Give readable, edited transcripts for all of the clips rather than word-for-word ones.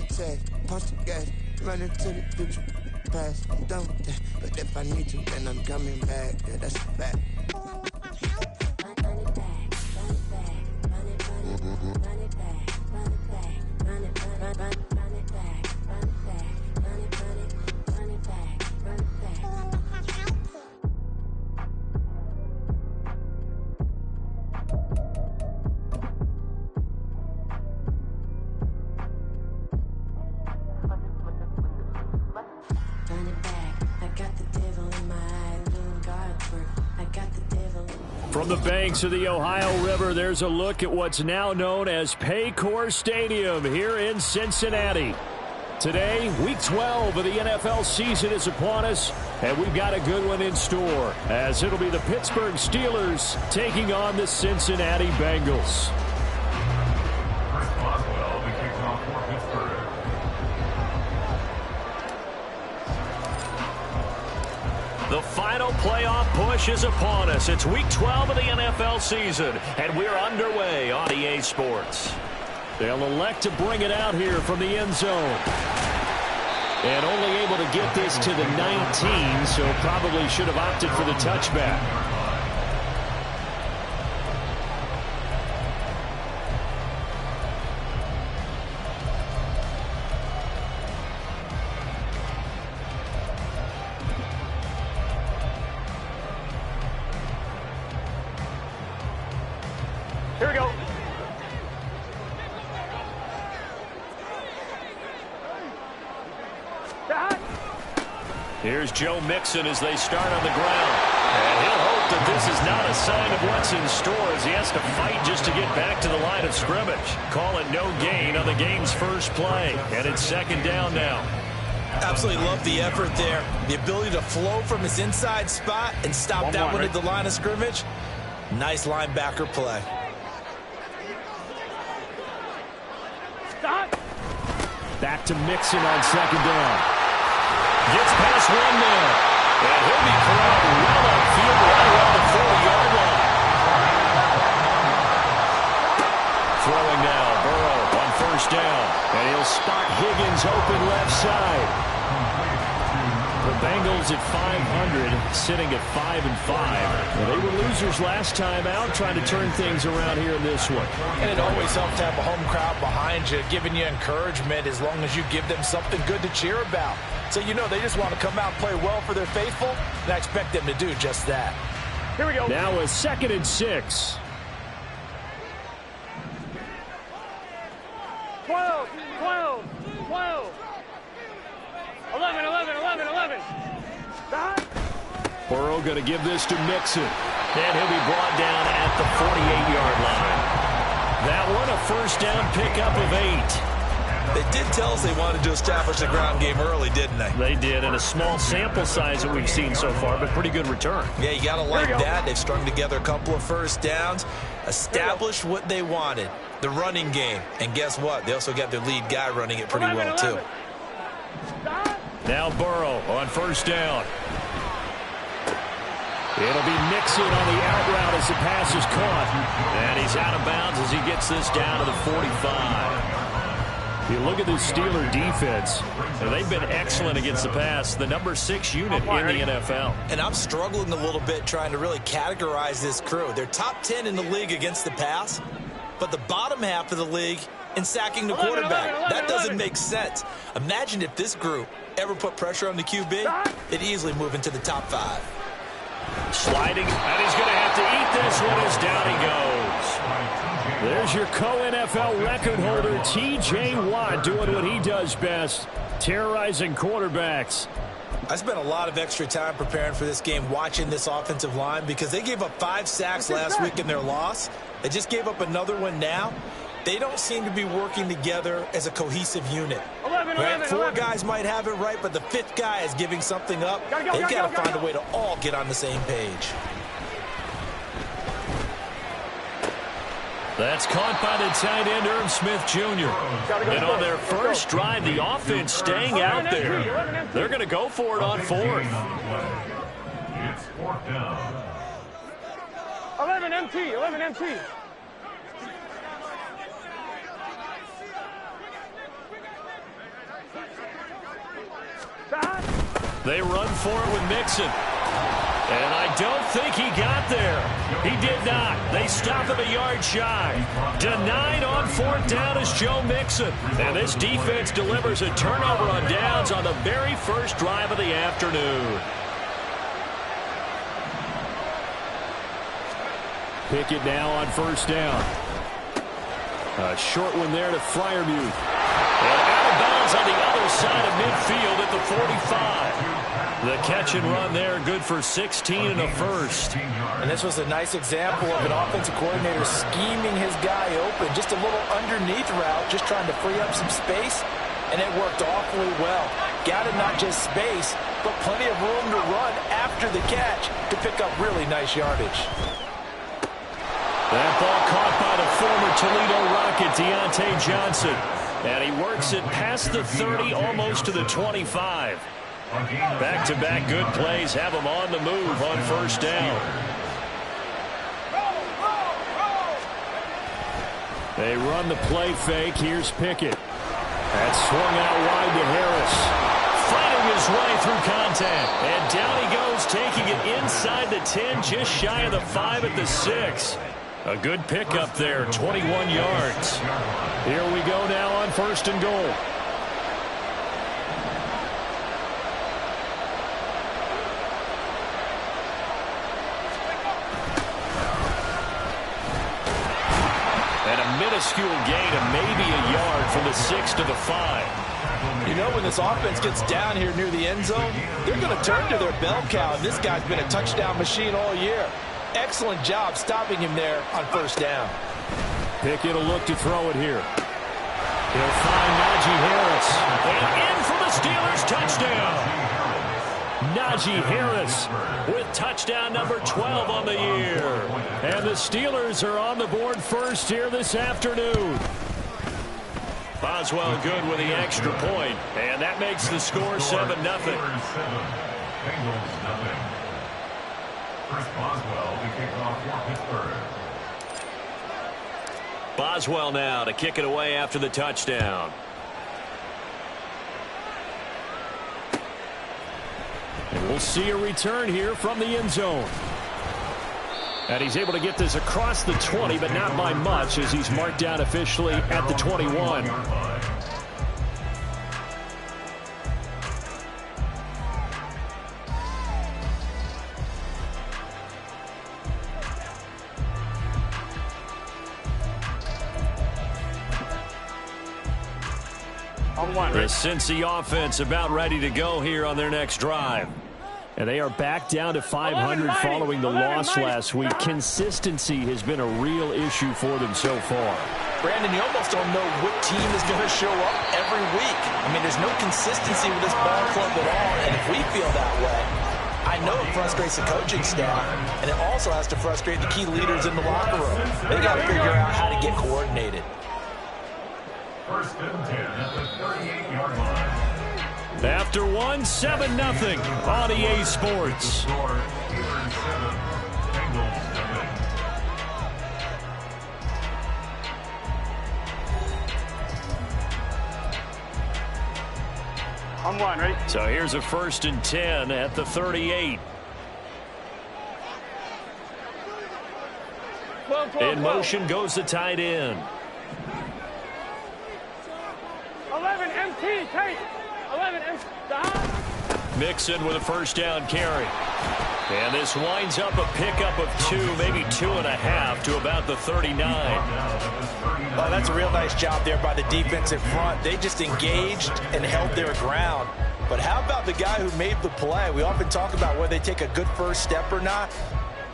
tag, punch the gas, run into the future. Past, I'm done with that. But if I need to, then I'm coming back. Yeah, that's a fact. From the banks of the Ohio River, there's a look at what's now known as Paycor Stadium here in Cincinnati. Today, Week 12 of the NFL season is upon us, and we've got a good one in store, as it'll be the Pittsburgh Steelers taking on the Cincinnati Bengals. The final playoff push is upon us. It's Week 12 of the NFL season, and we're underway on EA Sports. They'll elect to bring it out here from the end zone. And only able to get this to the 19, so probably should have opted for the touchback. Here we go. Here's Joe Mixon as they start on the ground. And he'll hope that this is not a sign of what's in store as he has to fight just to get back to the line of scrimmage. Call it no gain on the game's first play. And it's second down now. Absolutely love the effort there. The ability to flow from his inside spot and stop that one at the line of scrimmage. Nice linebacker play. Back to Mixon on second down. Gets past one man. And he'll be corralled well upfield right around the 40-yard line. Throwing now, Burrow on first down. And he'll spot Higgins open left side. The Bengals at 500, sitting at 5-5. Well, they were losers last time out, trying to turn things around here in this one. And it always helps to have a home crowd behind you, giving you encouragement as long as you give them something good to cheer about. So you know they just want to come out and play well for their faithful, and I expect them to do just that. Here we go. Now a 2nd and 6. 12, 12, 12. 11, 11, 11, 11. Burrow going to give this to Mixon. And he'll be brought down at the 48-yard line. That one a first down pickup of 8. They did tell us they wanted to establish a ground game early, didn't they? They did, and a small sample size that we've seen so far, but pretty good return. Yeah, you got to like that. They've strung together a couple of first downs, established what they wanted, the running game. And guess what? They also got their lead guy running it pretty well, too. Now Burrow on first down. It'll be Mixon on the out route as the pass is caught. And he's out of bounds as he gets this down to the 45. You look at the Steeler defense. They've been excellent against the pass. The number 6 unit in the NFL. And I'm struggling a little bit trying to really categorize this crew. They're top 10 in the league against the pass, but the bottom half of the league in sacking the quarterback. That doesn't make sense. Imagine if this group ever put pressure on the QB, it'd easily move into the top 5. Sliding, and he's going to have to eat this one as down he goes. There's your co-NFL record holder, T.J. Watt, doing what he does best, terrorizing quarterbacks. I spent a lot of extra time preparing for this game watching this offensive line because they gave up 5 sacks last week in their loss. They just gave up another one now. They don't seem to be working together as a cohesive unit. 4 guys might have it right, but the 5th guy is giving something up. They've got to find a way to all get on the same page. That's caught by the tight end, Irv Smith Jr. And on their first drive, the offense staying out there. They're going to go for it on 4th. It's 4th down. 11 MT, 11 MT. They run for it with Mixon. And I don't think he got there. He did not. They stop him a yard shy. Denied on 4th down is Joe Mixon. And this defense delivers a turnover on downs on the very first drive of the afternoon. Pickett now on 1st down. A short one there to Freiermuth. And out of bounds on the other side of midfield at the 45. The catch and run there, good for 16 and a first. And this was a nice example of an offensive coordinator scheming his guy open. Just a little underneath route, just trying to free up some space, and it worked awfully well. Got him not just space, but plenty of room to run after the catch to pick up really nice yardage. That ball caught by the former Toledo Rocket, Deontay Johnson. And he works it past the 30, almost to the 25. Back-to-back good plays have him on the move on 1st down. They run the play fake. Here's Pickett. That's swung out wide to Harris. Fighting his way through contact. And down he goes, taking it inside the 10, just shy of the 5 at the 6. A good pickup there, 21 yards. Here we go now on 1st and goal. And a minuscule gain of maybe a yard from the 6 to the 5. You know, when this offense gets down here near the end zone, they're going to turn to their bell cow. And this guy's been a touchdown machine all year. Excellent job stopping him there on 1st down. Pickett will look to throw it here. He'll find Najee Harris. And in for the Steelers touchdown. Najee Harris with touchdown number 12 on the year. And the Steelers are on the board first here this afternoon. Boswell good with the extra point. And that makes the score 7-0. Chris Boswell to kick off for Pittsburgh. Boswell now to kick it away after the touchdown. And we'll see a return here from the end zone. And he's able to get this across the 20, but not by much, as he's marked down officially at the 21. The Cincy offense about ready to go here on their next drive. And they are back down to 500 following the loss last week. Consistency has been a real issue for them so far. Brandon, you almost don't know what team is going to show up every week. I mean, there's no consistency with this ball club at all, and if we feel that way, I know it frustrates the coaching staff, and it also has to frustrate the key leaders in the locker room. They got to figure out how to get coordinated. 1st and 10 at the 38-yard line. After one, 7-0 on EA Sports. On one, ready? So here's a 1st and 10 at the 38. 12, In motion goes the tight end. 11 MT, take. 11 MT. Mixon with a 1st down carry. And this winds up a pickup of 2, maybe 2.5 to about the 39. Oh, that's a real nice job there by the defensive front. They just engaged and held their ground. But how about the guy who made the play? We often talk about whether they take a good first step or not.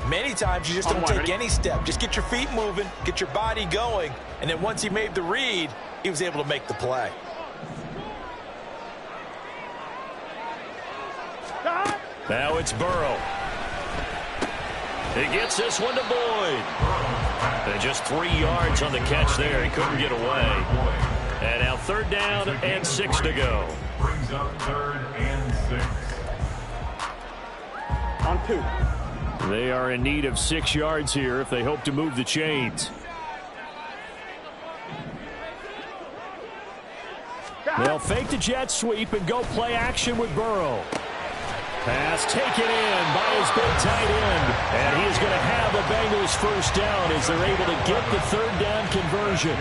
Many times you just don't take any step. Just get your feet moving, get your body going, and then once he made the read, he was able to make the play. Now it's Burrow. He gets this one to Boyd. And just 3 yards on the catch there. He couldn't get away. And now 3rd down and 6 to go. Brings up 3rd and 6. On 2. They are in need of 6 yards here if they hope to move the chains. They'll fake the jet sweep and go play action with Burrow. Pass taken in by his big tight end. And he is going to have the Bengals first down as they're able to get the third down conversion.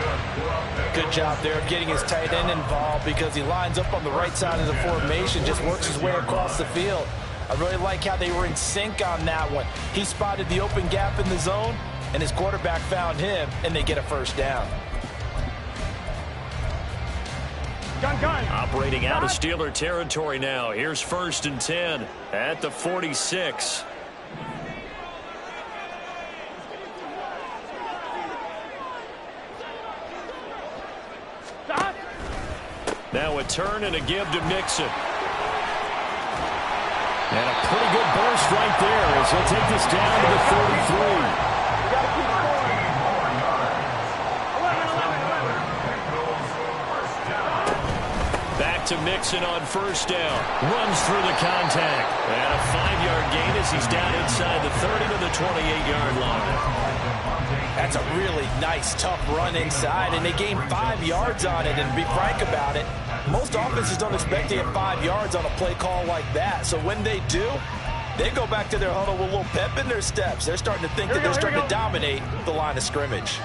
Good job there of getting his tight end involved because he lines up on the right side of the formation, just works his way across the field. I really like how they were in sync on that one. He spotted the open gap in the zone, and his quarterback found him, and they get a first down. Operating out of Steeler territory now. Here's 1st and 10 at the 46. Now a turn and a give to Mixon. And a pretty good burst right there as he'll take this down to the 33. To Mixon on first down. Runs through the contact. And a 5-yard gain as he's down inside the 30 to the 28-yard line. That's a really nice, tough run inside, and they gained 5 yards on it. And to be frank about it, most offenses don't expect to get 5 yards on a play call like that. So when they do, they go back to their huddle with a little pep in their steps. They're starting to think that they're starting to dominate the line of scrimmage.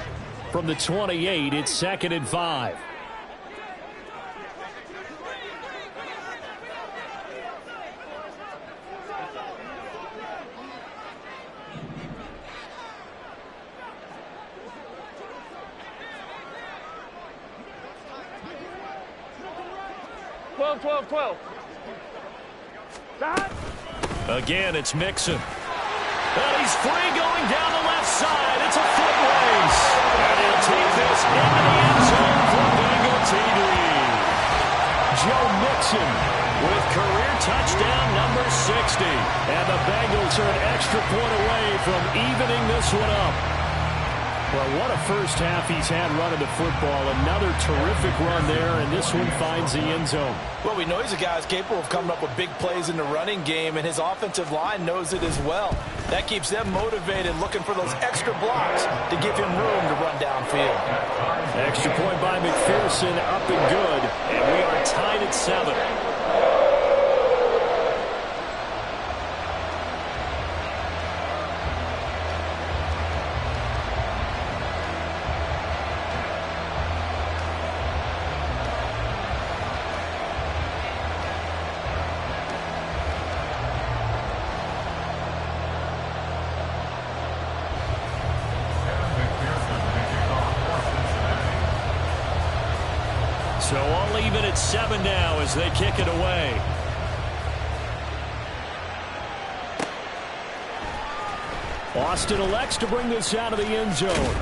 From the 28, it's 2nd and 5. Again, it's Mixon. And he's free going down the left side. It's a foot race. And he'll take this into the end zone for Bengal TD. Joe Mixon with career touchdown number 60. And the Bengals are an extra point away from evening this one up. Well, what a first half he's had running the football. Another terrific run there, and this one finds the end zone. Well, we know he's a guy who's capable of coming up with big plays in the running game, and his offensive line knows it as well. That keeps them motivated, looking for those extra blocks to give him room to run downfield. Extra point by McPherson, up and good, and we are tied at 7. So all even at 7 now as they kick it away. Austin elects to bring this out of the end zone.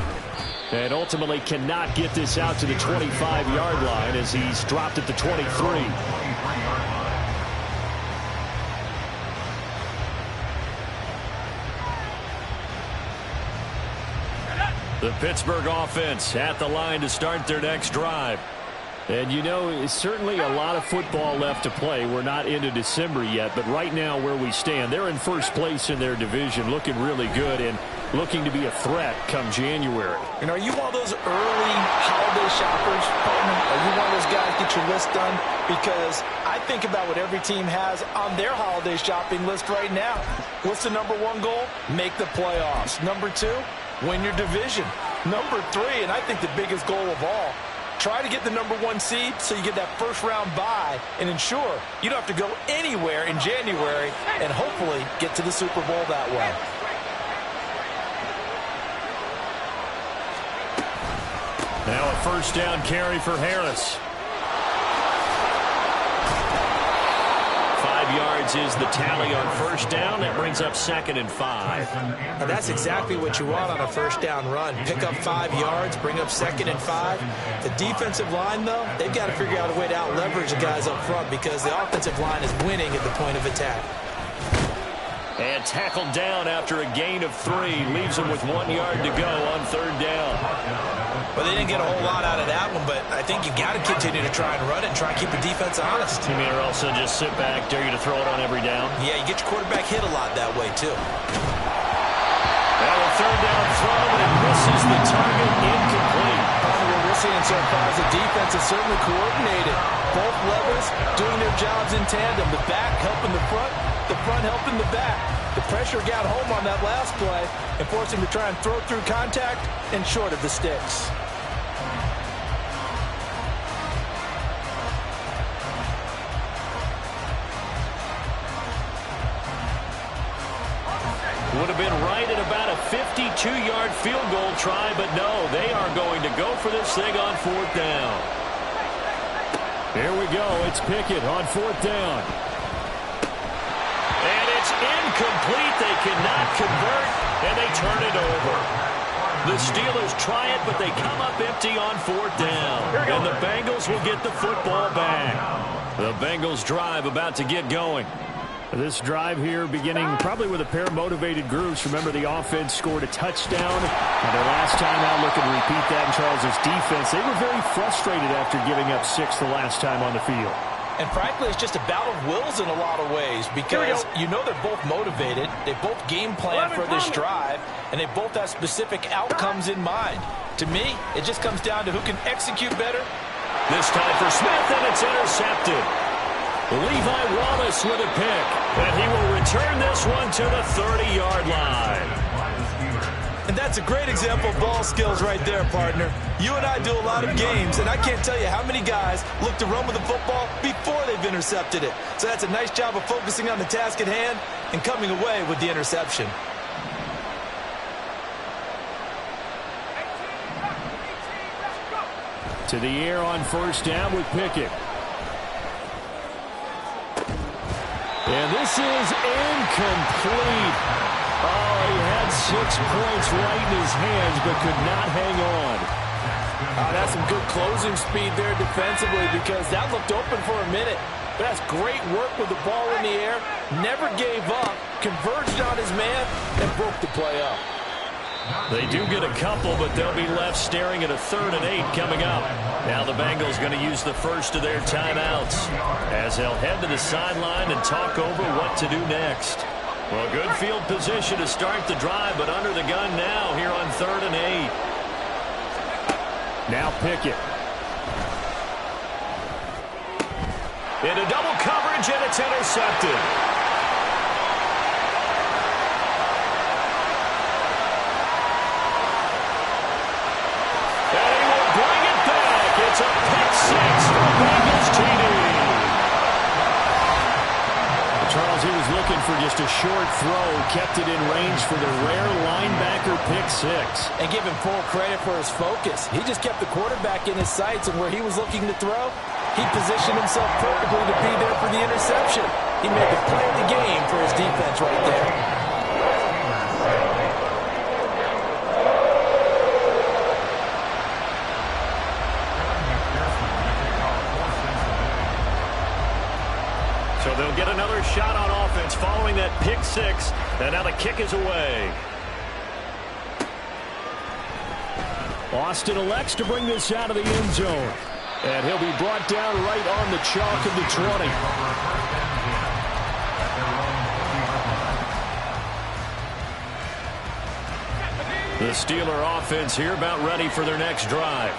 And ultimately cannot get this out to the 25-yard line as he's dropped at the 23. The Pittsburgh offense at the line to start their next drive. And you know, it's certainly a lot of football left to play. We're not into December yet, but right now where we stand, they're in first place in their division, looking really good and looking to be a threat come January. And are you one of those early holiday shoppers, partner? Are you one of those guys get your list done? Because I think about what every team has on their holiday shopping list right now. What's the number 1 goal? Make the playoffs. Number 2, win your division. Number 3, and I think the biggest goal of all, try to get the number 1 seed so you get that first-round bye and ensure you don't have to go anywhere in January and hopefully get to the Super Bowl that way. Now a first down carry for Harris. 5 yards is the tally on first down. That brings up 2nd and 5. And that's exactly what you want on a first down run. Pick up 5 yards, bring up 2nd and 5. The defensive line, though, they've got to figure out a way to out-leverage the guys up front because the offensive line is winning at the point of attack. And tackled down after a gain of 3. Leaves him with 1 yard to go on third down. Well, they didn't get a whole lot out of that one, but I think you got to continue to try and run it and try and keep the defense honest. You mean or else they'll just sit back, dare you to throw it on every down? Yeah, you get your quarterback hit a lot that way, too. Now a third down throw, and it misses the target, incomplete. We'll seeing so far is the defense is certainly coordinated. Both levels doing their jobs in tandem. The back helping the front helping the back. The pressure got home on that last play and forced him to try and throw through contact and short of the sticks. Would have been right at about a 52-yard field goal try, but no, they are going to go for this thing on 4th down. Here we go. It's Pickett on 4th down. And it's incomplete. They cannot convert, and they turn it over. The Steelers try it, but they come up empty on 4th down. And the Bengals will get the football back. The Bengals drive about to get going. This drive here beginning probably with a pair of motivated groups. Remember, the offense scored a touchdown. And their last time out, look and repeat that in Charles's defense. They were very frustrated after giving up 6 the last time on the field. And frankly, it's just a battle of wills in a lot of ways because you know they're both motivated. They both game plan for this drive, and they both have specific outcomes in mind. To me, it just comes down to who can execute better. This time for Smith, and it's intercepted. Levi Wallace with a pick, and he will return this one to the 30-yard line. And that's a great example of ball skills right there, partner. You and I do a lot of games, and I can't tell you how many guys look to run with the football before they've intercepted it. So that's a nice job of focusing on the task at hand and coming away with the interception. To the air on 1st down with Pickett. And this is incomplete. Oh, he had 6 points right in his hands, but could not hang on. That's some good closing speed there defensively because that looked open for a minute. But that's great work with the ball in the air. Never gave up, converged on his man, and broke the play up. They do get a couple, but they'll be left staring at a 3rd and 8 coming up. Now the Bengals going to use the first of their timeouts as they'll head to the sideline and talk over what to do next. Well, good field position to start the drive, but under the gun now here on 3rd and 8. Now Pickett. Into double coverage, and it's intercepted. It's a pick 6 for Bengals TD. Charles, he was looking for just a short throw, kept it in range for the rare linebacker pick 6. And give him full credit for his focus. He just kept the quarterback in his sights, and where he was looking to throw, he positioned himself perfectly to be there for the interception. He made the play of the game for his defense right there. So they'll get another shot on offense following that pick 6. And now the kick is away. Austin elects to bring this out of the end zone. And he'll be brought down right on the chalk of the 20. The Steeler offense here about ready for their next drive.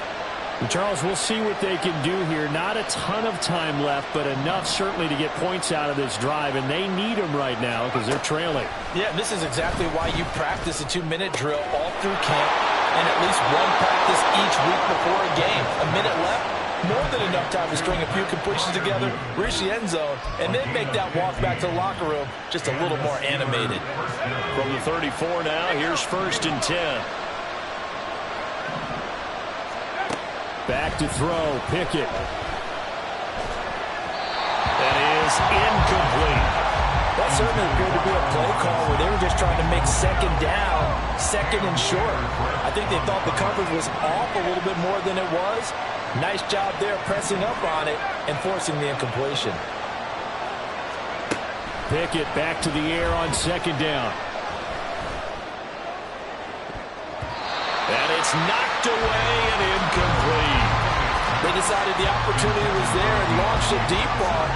Charles, we'll see what they can do here. Not a ton of time left, but enough certainly to get points out of this drive, and they need them right now because they're trailing. Yeah, this is exactly why you practice a 2-minute drill all through camp and at least one practice each week before a game. A minute left, more than enough time to string a few completions together, reach the end zone, and then make that walk back to the locker room just a little more animated. From the 34 now, here's 1st and 10. Back to throw, Pickett. That is incomplete. That certainly appeared to be a play call where they were just trying to make 2nd down, 2nd and short. I think they thought the coverage was off a little bit more than it was. Nice job there pressing up on it and forcing the incompletion. Pickett back to the air on 2nd down. And it's knocked away and incomplete. They decided the opportunity was there and launched a deep ball,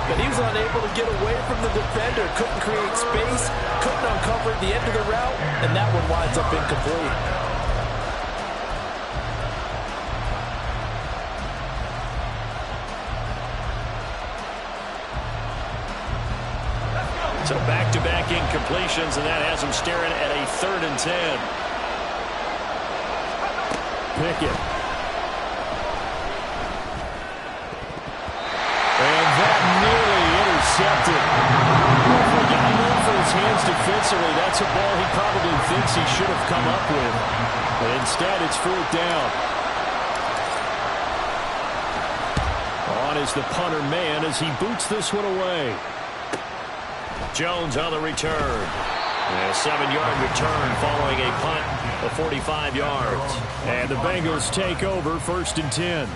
but he was unable to get away from the defender, couldn't create space, couldn't uncover at the end of the route, and that one winds up incomplete. So back-to-back incompletions, and that has him staring at a 3rd and 10. Pickett. And that nearly intercepted. If he got room for his hands defensively, that's a ball he probably thinks he should have come up with. But instead, it's 4th down. On is the punter man as he boots this one away. Jones on the return. A 7-yard return following a punt of 45 yards. And the Bengals take over 1st and 10.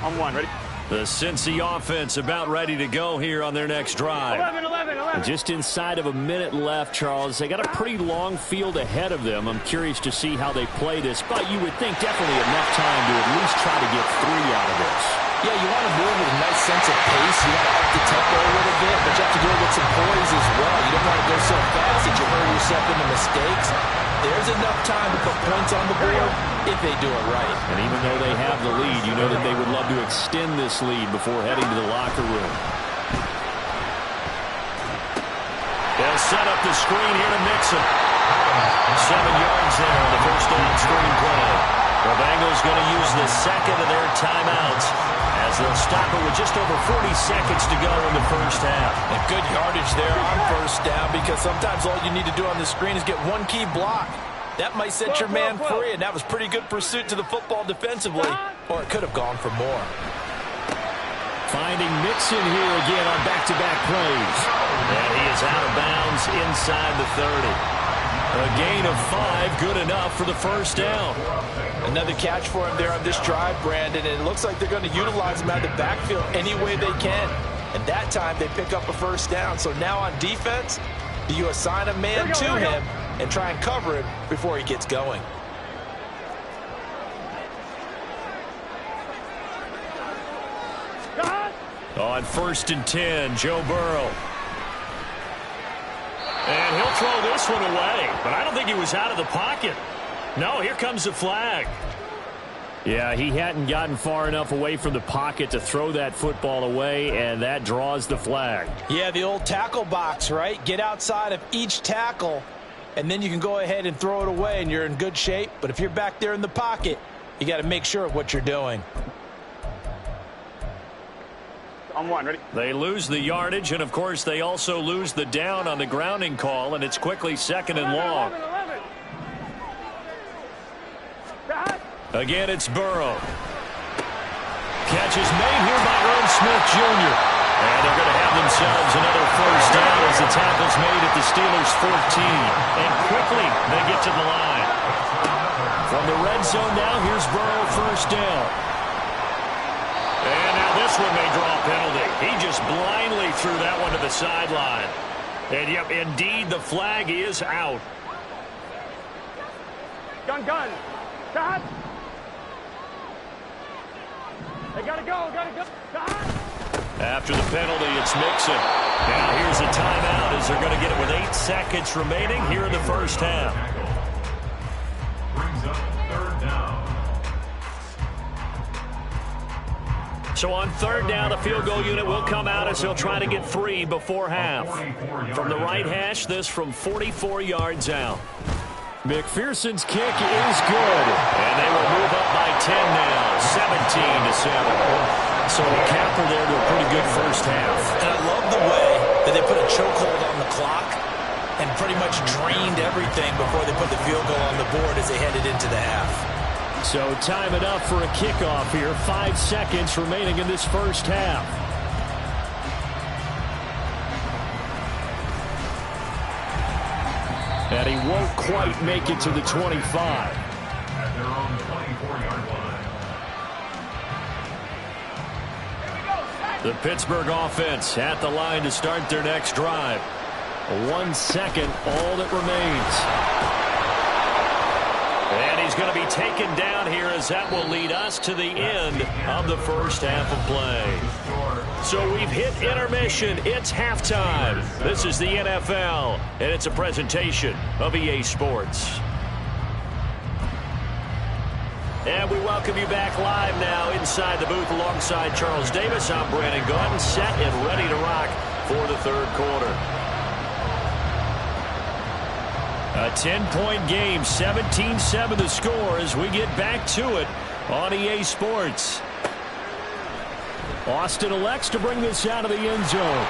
On 1, ready? The Cincy offense about ready to go here on their next drive. 11. Just inside of a minute left, Charles. They got a pretty long field ahead of them. I'm curious to see how they play this, but you would think definitely enough time to at least try to get 3 out of this. Yeah, you want to move with a nice sense of pace. You want to up the tempo a little bit, but you have to do it with some poise as well. You don't want to go so fast that you hurt yourself into mistakes. There's enough time to put points on the board if they do it right. And even though they have the lead, you know that they would love to extend this lead before heading to the locker room. They'll set up the screen here to Mixon. 7 yards there on the first down screen play. The Bengals going to use the second of their timeouts as they'll stop it with just over 40 seconds to go in the first half. And good yardage there on first down, because sometimes all you need to do on the screen is get one key block. That might set your man free, and that was pretty good pursuit to the football defensively, or it could have gone for more. Finding Mixon here again on back-to-back plays. And he is out of bounds inside the 30. A gain of 5, good enough for the first down. Another catch for him there on this drive, Brandon, and it looks like they're going to utilize him out of the backfield any way they can. And that time they pick up a first down. So now on defense, you assign a man to him and try and cover him before he gets going. On 1st and 10, Joe Burrow. And he'll throw this one away, but I don't think he was out of the pocket. No, here comes the flag. Yeah, he hadn't gotten far enough away from the pocket to throw that football away, and that draws the flag. Yeah, the old tackle box, right? Get outside of each tackle, and then you can go ahead and throw it away, and you're in good shape. But if you're back there in the pocket, you got to make sure of what you're doing. On 1, ready? They lose the yardage, and, of course, they also lose the down on the grounding call, and it's quickly 2nd and long. 11. Again, it's Burrow. Catch is made here by Ron Smith Jr. And they're going to have themselves another first down as the tackle's made at the Steelers' 14. And quickly they get to the line. From the red zone now, here's Burrow, first down. And now this one may draw a penalty. He just blindly threw that one to the sideline. And, yep, indeed, the flag is out. Gun. Got. They gotta go. Got. After the penalty, it's Mixon. Now here's a timeout as they're going to get it with 8 seconds remaining here in the first half. Brings up 3rd down. So on 3rd down, the field goal unit will come out as they'll try to get 3 before half. From the right hash, this from 44 yards out. McPherson's kick is good. And they will move up by 10 now, 17-7. So a capper there to a pretty good first half. And I love the way that they put a chokehold on the clock and pretty much drained everything before they put the field goal on the board as they headed into the half. So time enough for a kickoff here. 5 seconds remaining in this first half. And he won't quite make it to the 25. At their own 24-yard line. The Pittsburgh offense at the line to start their next drive. 1 second, all that remains. And he's going to be taken down here, as that will lead us to the end of the first half of play. So we've hit intermission. It's halftime. This is the NFL, and it's a presentation of EA Sports. And we welcome you back live now inside the booth alongside Charles Davis. I'm Brandon Gaudin, set and ready to rock for the third quarter. A 10-point game, 17-7 the score as we get back to it on EA Sports. Austin elects to bring this out of the end zone.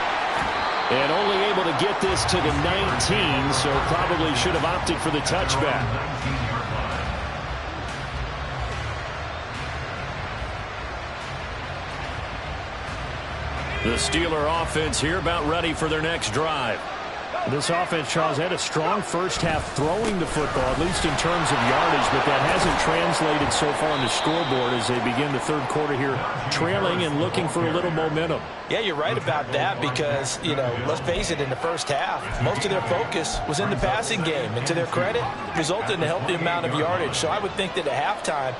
And only able to get this to the 19, so probably should have opted for the touchback. The Steeler offense here about ready for their next drive. This offense, Charles, had a strong first half throwing the football, at least in terms of yardage, but that hasn't translated so far on the scoreboard as they begin the third quarter here, trailing and looking for a little momentum. Yeah, you're right about that because, let's face it, in the first half, most of their focus was in the passing game. And to their credit, resulted in a healthy amount of yardage. So I would think that at halftime,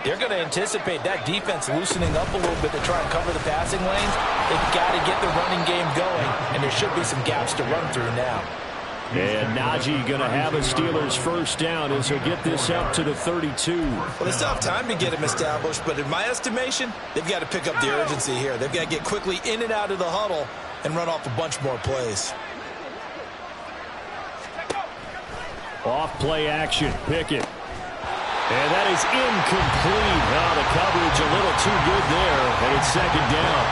they're going to anticipate that defense loosening up a little bit to try and cover the passing lanes. They've got to get the running game going, and there should be some gaps to run through now. And Najee going to have a Steelers first down as he'll get this up to the 32. Well, they still have time to get him established, but in my estimation, they've got to pick up the urgency here. They've got to get quickly in and out of the huddle and run off a bunch more plays. Off play action, Pickett. And that is incomplete. Now the coverage a little too good there, and it's second down.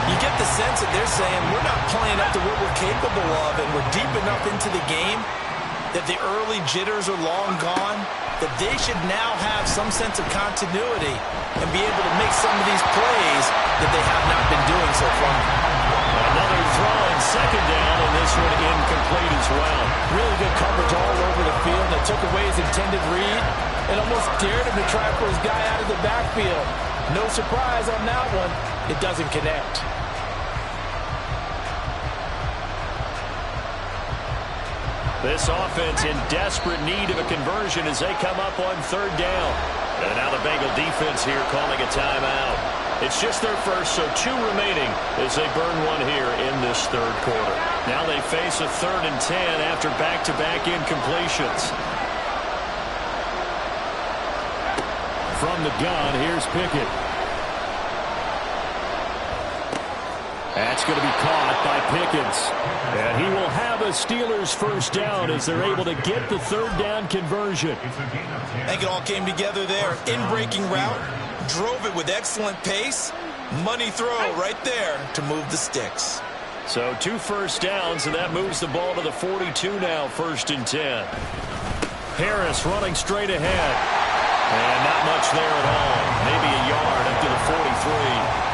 You get the sense that they're saying we're not playing up to what we're capable of, and we're deep enough into the game that the early jitters are long gone, that they should now have some sense of continuity and be able to make some of these plays that they have not been doing so far. Another throw on second down, and this one incomplete as well. Really good coverage all over the field that took away his intended read and almost dared him to try for his guy out of the backfield. No surprise on that one. It doesn't connect. This offense in desperate need of a conversion as they come up on third down. And now the Bengal defense here calling a timeout. It's just their first, so 2 remaining as they burn one here in this third quarter. Now they face a 3rd and 10 after back-to-back incompletions. From the gun, here's Pickett. That's going to be caught by Pickens. And he will have a Steelers first down as they're able to get the third down conversion. I think it all came together there. In-breaking route, drove it with excellent pace. Money throw right there to move the sticks. So 2 first downs, and that moves the ball to the 42 now, 1st and 10. Harris running straight ahead. And not much there at all. Maybe a yard up to the 43.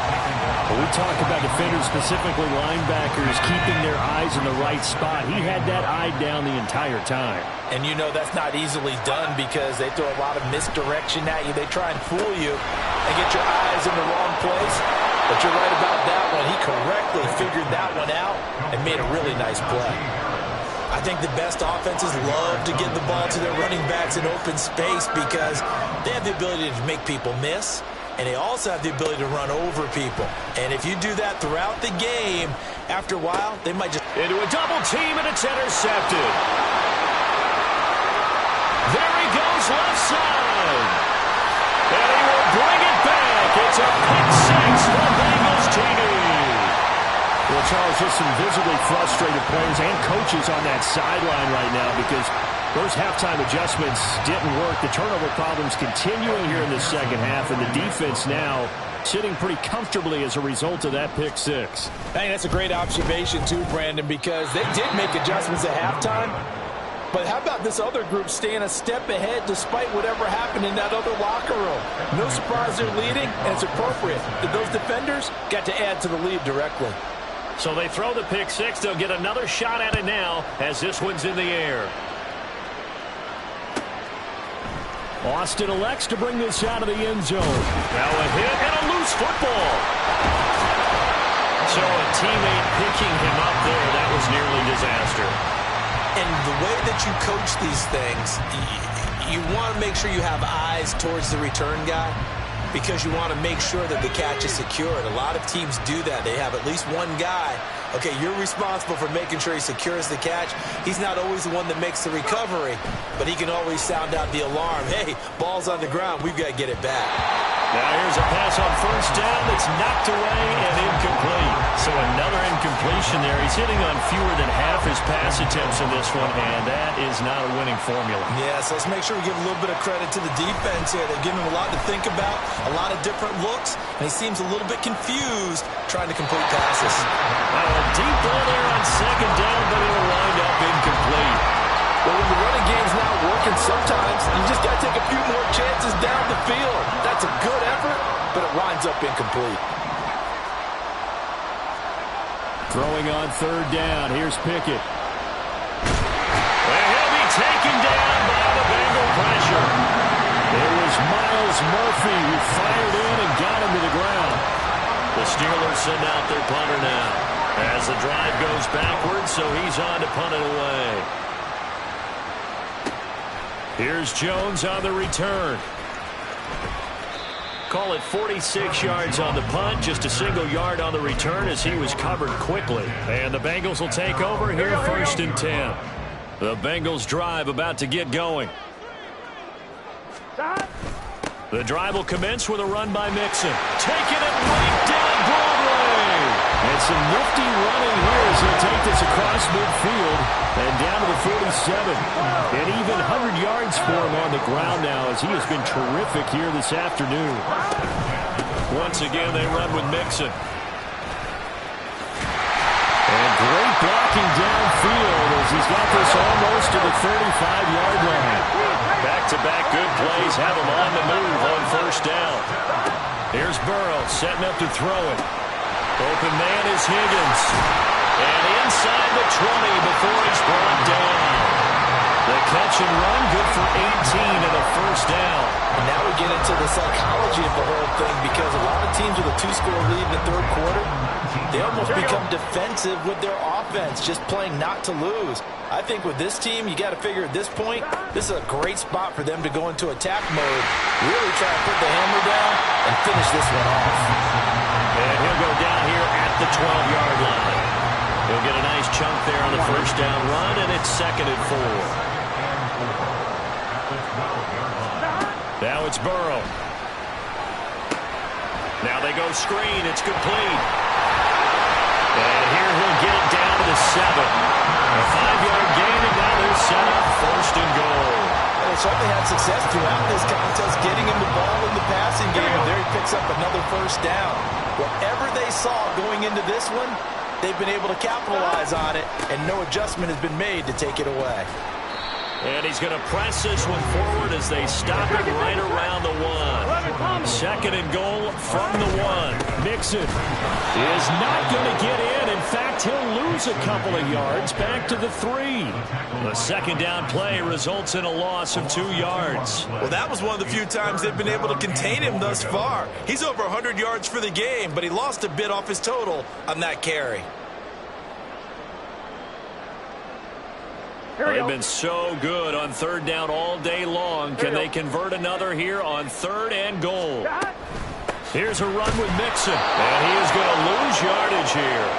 Well, we talk about defenders, specifically linebackers, keeping their eyes in the right spot. He had that eye down the entire time. And that's not easily done because they throw a lot of misdirection at you. They try and fool you and get your eyes in the wrong place. But you're right about that one. He correctly figured that one out and made a really nice play. I think the best offenses love to get the ball to their running backs in open space because they have the ability to make people miss, and they also have the ability to run over people. And if you do that throughout the game, after a while, they might just... Into a double team, and it's intercepted. There he goes, left side. And he will bring it back. It's a pick 6 for Bengals TD. Well, Charles, just some visibly frustrated players and coaches on that sideline right now because those halftime adjustments didn't work. The turnover problems continuing here in the second half, and the defense now sitting pretty comfortably as a result of that pick 6. I think that's a great observation too, Brandon, because they did make adjustments at halftime. But how about this other group staying a step ahead despite whatever happened in that other locker room? No surprise they're leading, and it's appropriate that those defenders got to add to the lead directly. So they throw the pick 6. They'll get another shot at it now as this one's in the air. Austin elects to bring this out of the end zone. Now a hit and a loose football. So a teammate picking him up there. That was nearly disaster. And the way that you coach these things, You want to make sure you have eyes towards the return guy because you want to make sure that the catch is secured. A lot of teams do that. They have at least one guy. Okay, you're responsible for making sure he secures the catch. He's not always the one that makes the recovery, but he can always sound out the alarm. Hey, ball's on the ground. We've got to get it back. Now here's a pass on first down that's knocked away and incomplete. So another incompletion there. He's hitting on fewer than half his pass attempts in this one, and that is not a winning formula. Yeah, so let's make sure we give a little bit of credit to the defense here. They've given him a lot to think about, a lot of different looks, and he seems a little bit confused trying to complete passes. A deep ball there on second down, but it'll wind up incomplete. Well, when the running game's not working, sometimes you just got to take a few more chances down the field. That's a good effort, but it winds up incomplete. Throwing on third down. Here's Pickett. And he'll be taken down by the Bengal pressure. It was Miles Murphy who fired in and got him to the ground. The Steelers send out their punter now as the drive goes backwards, so he's on to punt it away. Here's Jones on the return. Call it 46 yards on the punt, just a single yard on the return as he was covered quickly. And the Bengals will take over here first and 10. The Bengals drive about to get going. The drive will commence with a run by Mixon. Taking it right down Broadway. And some nifty running here as he'll take this across midfield and down to the 47. And even 100 yards for him on the ground now as he has been terrific here this afternoon. Once again, they run with Mixon. And great blocking downfield as he's got this almost to the 35-yard line. Back-to-back good plays have him on the move on first down. Here's Burrow setting up to throw it. Open man is Higgins. And inside the 20 before he's brought down. The catch and run good for 18 and a first down. And now we get into the psychology of the whole thing because a lot of teams with a two-score lead in the third quarter, they almost become defensive with their offense, just playing not to lose. I think with this team, you got to figure at this point, this is a great spot for them to go into attack mode, really try to put the hammer down and finish this one off. And he'll go down here at the 12-yard line. He'll get a nice chunk there on the first down run, and it's second and 4. Now it's Burrow. Now they go screen. It's complete. And here he'll get it down to the 7. A 5-yard gain, and now they're set up first and goal. Well, they certainly had success throughout this contest, getting him the ball in the passing game, and there he picks up another first down. Whatever they saw going into this one, they've been able to capitalize on it, and no adjustment has been made to take it away. And he's going to press this one forward as they stop it right around the 1. Second and goal from the 1. Mixon is not going to get in. In fact, he'll lose a couple of yards back to the 3. The second down play results in a loss of 2 yards. Well, that was one of the few times they've been able to contain him thus far. He's over 100 yards for the game, but he lost a bit off his total on that carry. They've been so good on third down all day long. Can they convert another here on third and goal? Here's a run with Mixon. And he is going to lose yardage here.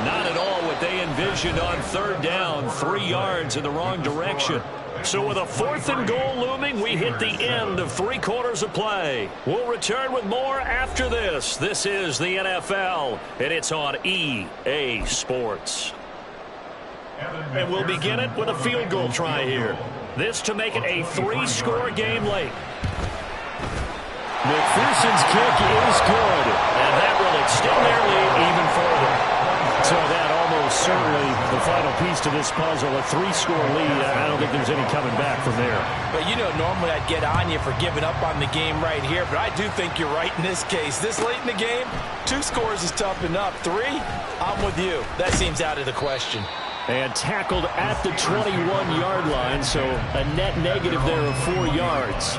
Not at all what they envisioned on third down. 3 yards in the wrong direction. So with a 4th and goal looming, we hit the end of 3 quarters of play. We'll return with more after this. This is the NFL, and it's on EA Sports. And we'll begin it with a field goal try here. This to make it a 3-score game late. McPherson's kick is good, and that will extend their lead even further. So that almost certainly the final piece to this puzzle, a 3-score lead. I don't think there's any coming back from there. But you know, normally I'd get on you for giving up on the game right here, but I do think you're right in this case. This late in the game, 2 scores is tough enough. 3, I'm with you. That seems out of the question. And tackled at the 21-yard line, so a net negative there of 4 yards.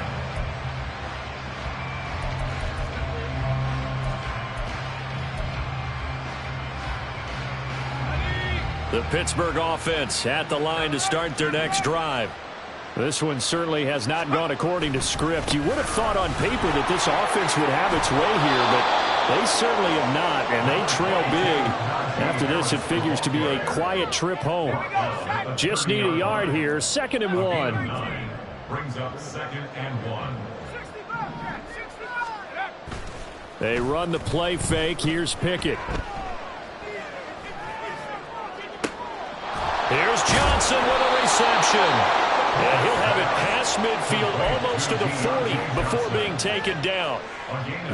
The Pittsburgh offense at the line to start their next drive. This one certainly has not gone according to script. You would have thought on paper that this offense would have its way here, but they certainly have not, and they trail big. After this, it figures to be a quiet trip home. Just need a yard here, 2nd and 1. Brings up 2nd and 1. They run the play fake. Here's Pickett. Here's Johnson with a reception. And he'll have it past midfield almost to the 40 before being taken down.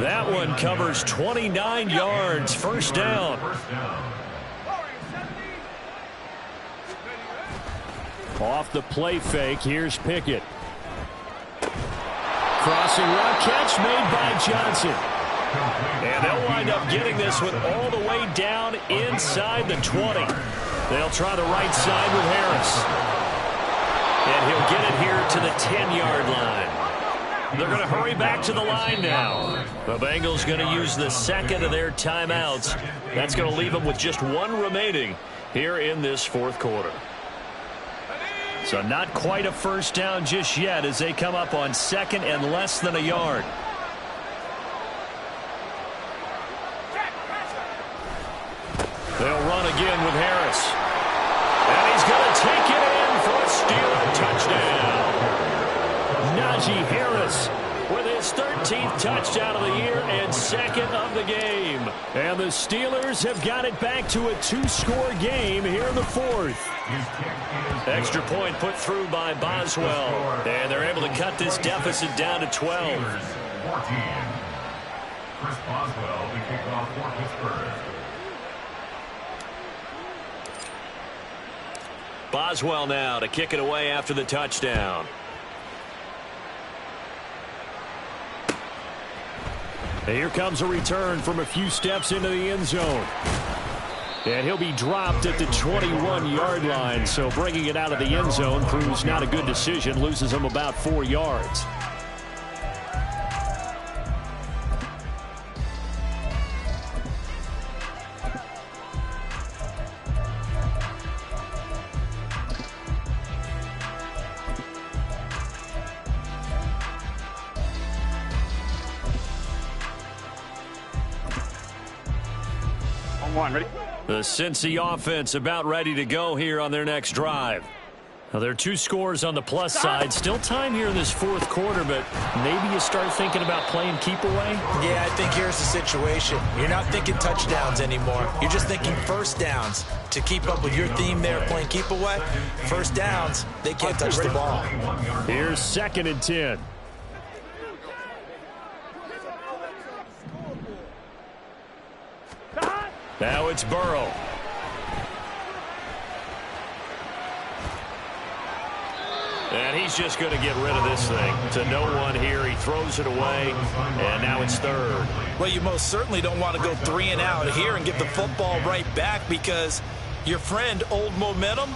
That one covers 29 yards. First down. Off the play fake, here's Pickett. Crossing route catch made by Johnson. And they'll wind up getting this one all the way down inside the 20. They'll try the right side with Harris. And he'll get it here to the 10-yard line. They're going to hurry back to the line now. The Bengals going to use the second of their timeouts. That's going to leave them with just one remaining here in this 4th quarter. So not quite a first down just yet as they come up on 2nd and less than a yard. They'll run again with Harris. And he's going to take it in for a Steeler touchdown. Najee Harris with his 13th touchdown of the year and 2nd of the game. And the Steelers have got it back to a 2-score game here in the 4th. Extra point put through by Boswell. And they're able to cut this deficit down to 12. 14. Chris Boswell, the kickoff for Pittsburgh. Boswell now to kick it away after the touchdown. And here comes a return from a few steps into the end zone. And he'll be dropped at the 21-yard line. So bringing it out of the end zone proves not a good decision. Loses him about 4 yards. Ready? The Cincy offense about ready to go here on their next drive. Now, there are 2 scores on the plus side. Still time here in this 4th quarter, but maybe you start thinking about playing keep away? Yeah, I think here's the situation. You're not thinking touchdowns anymore. You're just thinking first downs. To keep up with your theme there, playing keep away, first downs, they can't touch the ball. Here's 2nd and 10. Now it's Burrow. And he's just going to get rid of this thing. To no one here. He throws it away, and now it's 3rd. Well, you most certainly don't want to go 3 and out here and get the football right back because your friend, Old Momentum,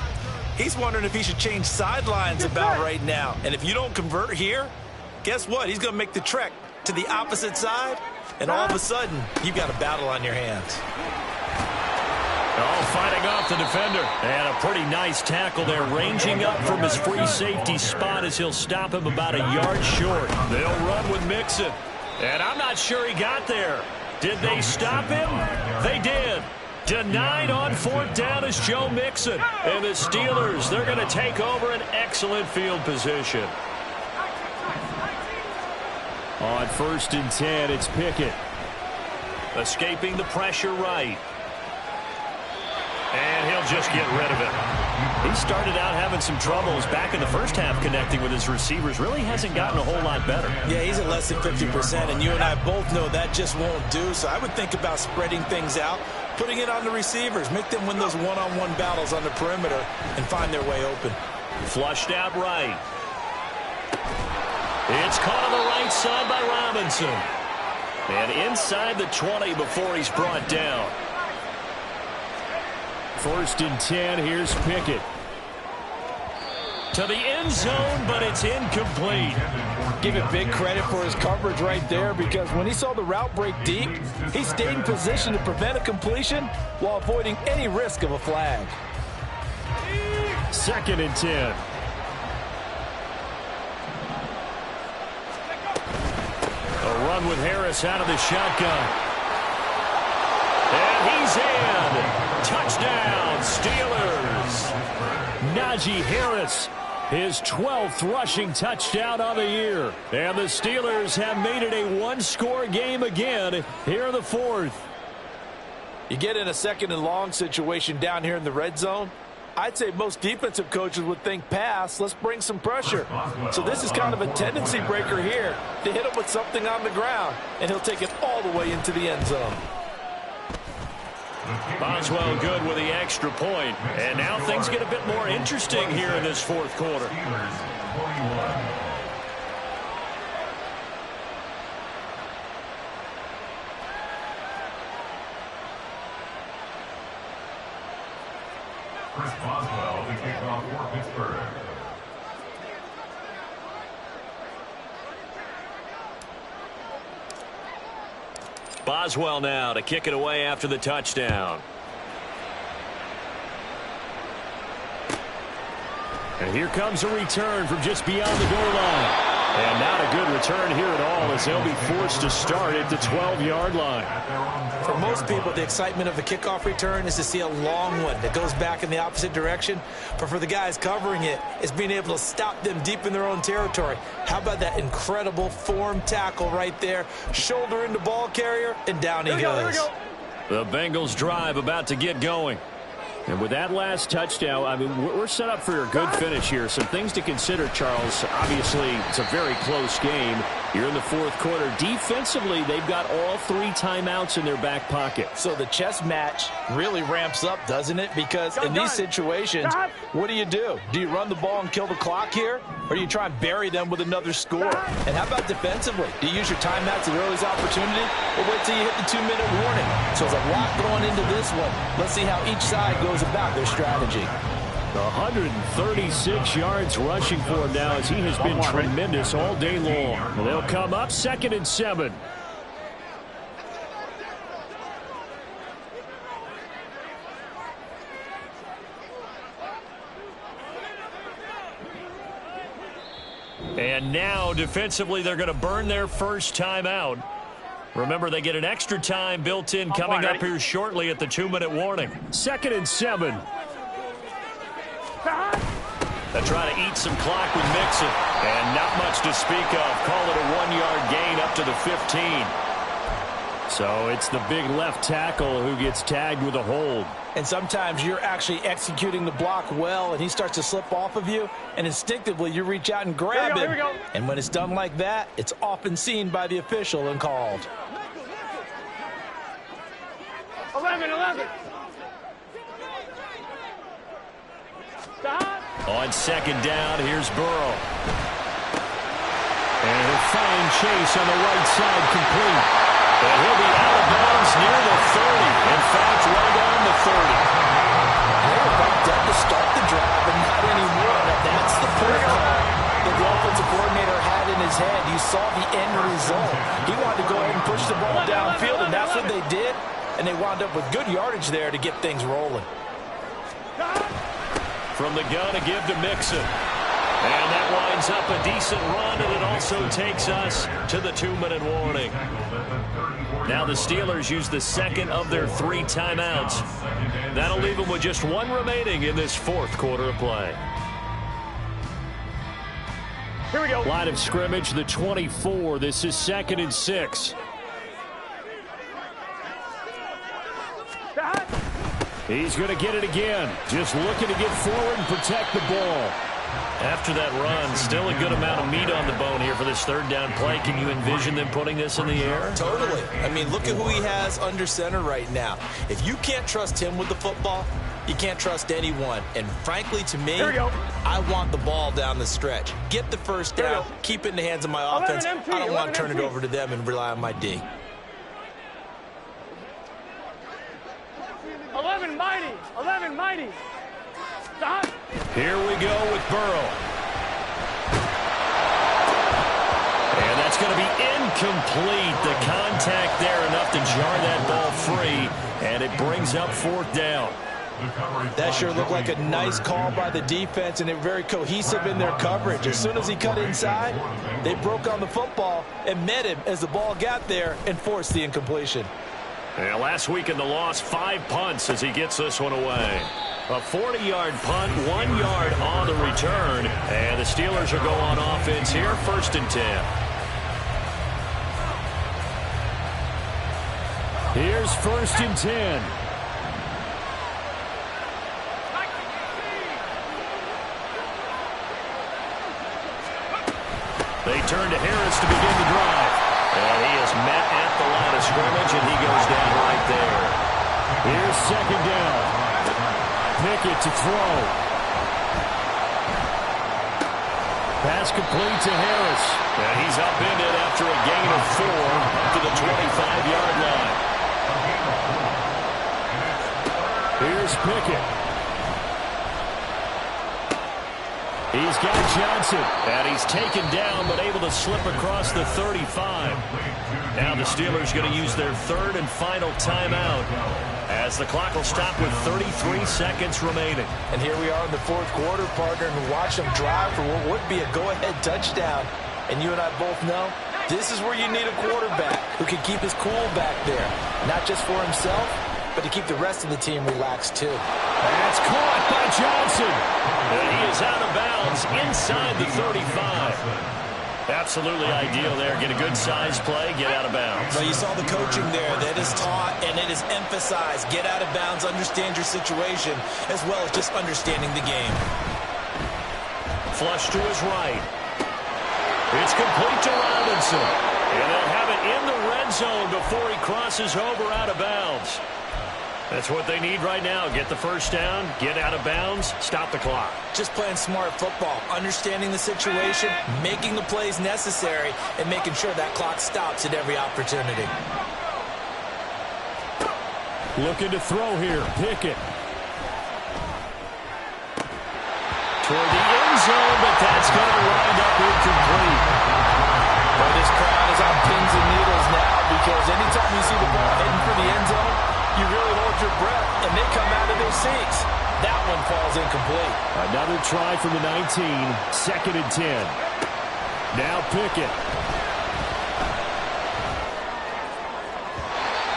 he's wondering if he should change sidelines about right now. And if you don't convert here, guess what? He's going to make the trek to the opposite side, and all of a sudden, you've got a battle on your hands. Oh, fighting off the defender. And a pretty nice tackle there, ranging up from his free safety spot as he'll stop him about a yard short. They'll run with Mixon. And I'm not sure he got there. Did they stop him? They did. Denied on 4th down is Joe Mixon. And the Steelers, they're going to take over an excellent field position. On 1st and 10, it's Pickett. Escaping the pressure right. And he'll just get rid of it. He started out having some troubles back in the first half connecting with his receivers. Really hasn't gotten a whole lot better. Yeah, he's at less than 50%, and you and I both know that just won't do. So I would think about spreading things out, putting it on the receivers, make them win those one-on-one battles on the perimeter and find their way open. Flushed out right. It's caught on the right side by Robinson. And inside the 20 before he's brought down. 1st and 10, here's Pickett. To the end zone, but it's incomplete. Give it big credit for his coverage right there because when he saw the route break deep, he stayed in position to prevent a completion while avoiding any risk of a flag. 2nd and 10. going with Harris out of the shotgun. And he's in. Touchdown, Steelers. Najee Harris, his 12th rushing touchdown on the year. And the Steelers have made it a one-score game again here in the fourth. You get in a second and long situation down here in the red zone. I'd say most defensive coaches would think pass, let's bring some pressure. So this is kind of a tendency breaker here to hit him with something on the ground, and he'll take it all the way into the end zone. Boswell good with the extra point. And now things get a bit more interesting here in this fourth quarter. Chris Boswell, the kickoff for Pittsburgh. Boswell now to kick it away after the touchdown. And here comes a return from just beyond the goal line. And not a good return here at all as they'll be forced to start at the 12-yard line. For most people, the excitement of a kickoff return is to see a long one that goes back in the opposite direction. But for the guys covering it, it's being able to stop them deep in their own territory. How about that incredible form tackle right there? Shoulder into ball carrier, and down he goes. The Bengals drive about to get going. And with that last touchdown, I mean, we're set up for a good finish here. Some things to consider, Charles. Obviously, it's a very close game. You're in the fourth quarter. Defensively, they've got all 3 timeouts in their back pocket. So the chess match really ramps up, doesn't it? Because in these situations, what do? Do you run the ball and kill the clock here? Or do you try and bury them with another score? And how about defensively? Do you use your timeouts at earliest opportunity? Or wait till you hit the 2-minute warning? So there's a lot going into this one. Let's see how each side goes about their strategy. 136 yards rushing for him now as he has been tremendous all day long. They'll come up 2nd and 7. And now defensively they're going to burn their first timeout. Remember, they get an extra time built in coming up here shortly at the 2-minute warning. 2nd and 7. They try to eat some clock with Mixon. And not much to speak of. Call it a 1-yard gain up to the 15. So it's the big left tackle who gets tagged with a hold. And sometimes you're actually executing the block well, and he starts to slip off of you, and instinctively you reach out and grab him. And when it's done like that, it's often seen by the official and called. 11. Stop. On 2nd down, here's Burrow. And a fine chase on the right side complete. And he'll be out of bounds near the 30. In fact, right on the 30. They were about done to start the drive and not anymore. Now that's the play call that the offensive coordinator had in his head. You saw the end result. He wanted to go ahead and push the ball downfield, and that's what they did. And they wound up with good yardage there to get things rolling. From the gun, a give to Mixon. And that winds up a decent run, and it also takes us to the 2-minute warning. Now the Steelers use the 2nd of their 3 timeouts. That'll leave them with just 1 remaining in this fourth quarter of play. Here we go. Line of scrimmage, the 24. This is 2nd and 6. He's going to get it again. Just looking to get forward and protect the ball. After that run, still a good amount of meat on the bone here for this 3rd down play. Can you envision them putting this in the air? Totally. I mean, look at who he has under center right now. If you can't trust him with the football, you can't trust anyone. And frankly, to me, I want the ball down the stretch. Get the first down, keep it in the hands of my offense. I don't want to turn it over to them and rely on my D. 11 mighty. Stop. Here we go with Burrow. And that's going to be incomplete. The contact there enough to jar that ball free. And it brings up 4th down. That sure looked like a nice call by the defense, and they were very cohesive in their coverage. As soon as he cut inside, they broke on the football and met him as the ball got there and forced the incompletion. And last week in the loss, 5 punts as he gets this one away. A 40-yard punt, 1 yard on the return. And the Steelers will go on offense here, 1st and 10. Here's 1st and 10. They turn to Harris to begin the drive. And he is met at the line of scrimmage, and he goes down right there. Here's 2nd down. Pickett to throw. Pass complete to Harris. And he's upended after a gain of 4 up to the 25-yard line. Here's Pickett. He's got Johnson, and he's taken down but able to slip across the 35. Now the Steelers going to use their 3rd and final timeout as the clock will stop with 33 seconds remaining. And here we are in the 4th quarter, partner, and watch them drive for what would be a go-ahead touchdown. And you and I both know this is where you need a quarterback who can keep his cool back there, not just for himself, but to keep the rest of the team relaxed too. That's caught by Johnson. And he is out of bounds inside the 35. Absolutely ideal there. Get a good size play, get out of bounds. Well, you saw the coaching there. That is taught and it is emphasized. Get out of bounds, understand your situation, as well as just understanding the game. Flush to his right. It's complete to Robinson. And they'll have it in the red zone before he crosses over out of bounds. That's what they need right now. Get the 1st down, get out of bounds, stop the clock. Just playing smart football, understanding the situation, making the plays necessary, and making sure that clock stops at every opportunity. Looking to throw here, Pickett. Toward the end zone, but that's going to wind up incomplete. But this crowd is on pins and needles now because anytime you see the ball heading for the end zone, you really hold your breath, and they come out of their seats. That one falls incomplete. Another try from the 19, 2nd and 10. Now Pickett.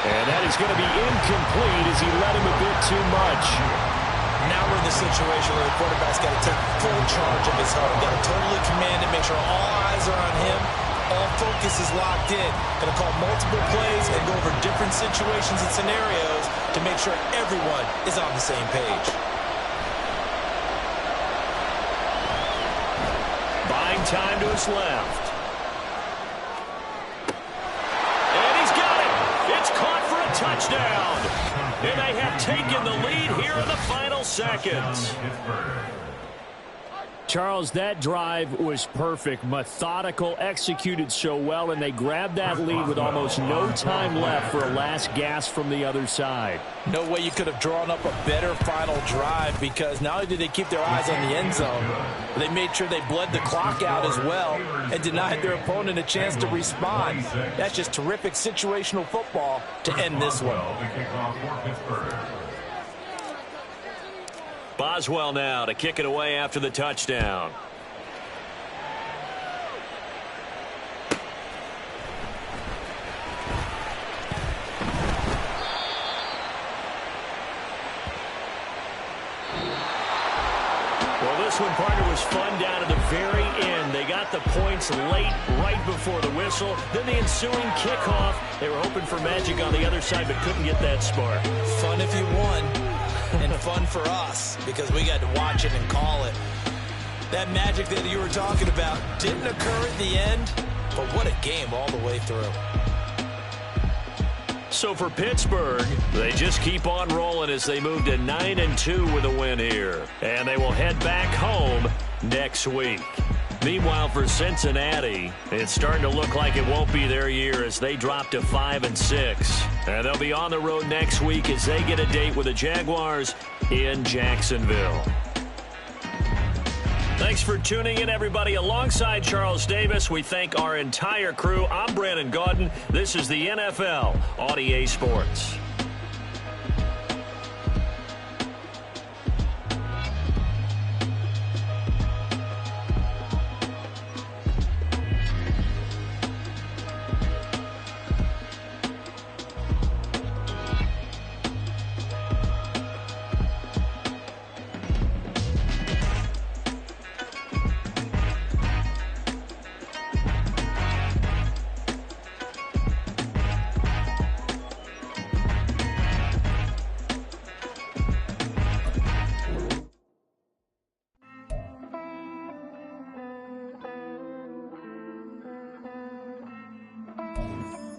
And that is going to be incomplete as he led him a bit too much. Now we're in the situation where the quarterback's got to take full charge of his home. Got to totally command it, make sure all eyes are on him. All focus is locked in. Going to call multiple plays and go over different situations and scenarios to make sure everyone is on the same page. Buying time to his left. And he's got it. It's caught for a touchdown. And they have taken the lead here in the final seconds. Charles, that drive was perfect, methodical, executed so well, and they grabbed that lead with almost no time left for a last gasp from the other side. No way you could have drawn up a better final drive because not only did they keep their eyes on the end zone, but they made sure they bled the clock out as well and denied their opponent a chance to respond. That's just terrific situational football to end this one. Boswell now to kick it away after the touchdown. Well, this one, partner, was fun down to the very end. They got the points late, right before the whistle. Then the ensuing kickoff. They were hoping for magic on the other side, but couldn't get that spark. Fun if you won. And fun for us because we got to watch it and call it. That magic that you were talking about didn't occur at the end, but what a game all the way through. So for Pittsburgh, they just keep on rolling as they move to 9-2 with a win here. And they will head back home next week. Meanwhile, for Cincinnati, it's starting to look like it won't be their year as they drop to 5-6. And they'll be on the road next week as they get a date with the Jaguars in Jacksonville. Thanks for tuning in, everybody. Alongside Charles Davis, we thank our entire crew. I'm Brandon Gaudin. This is the NFL on EA Sports.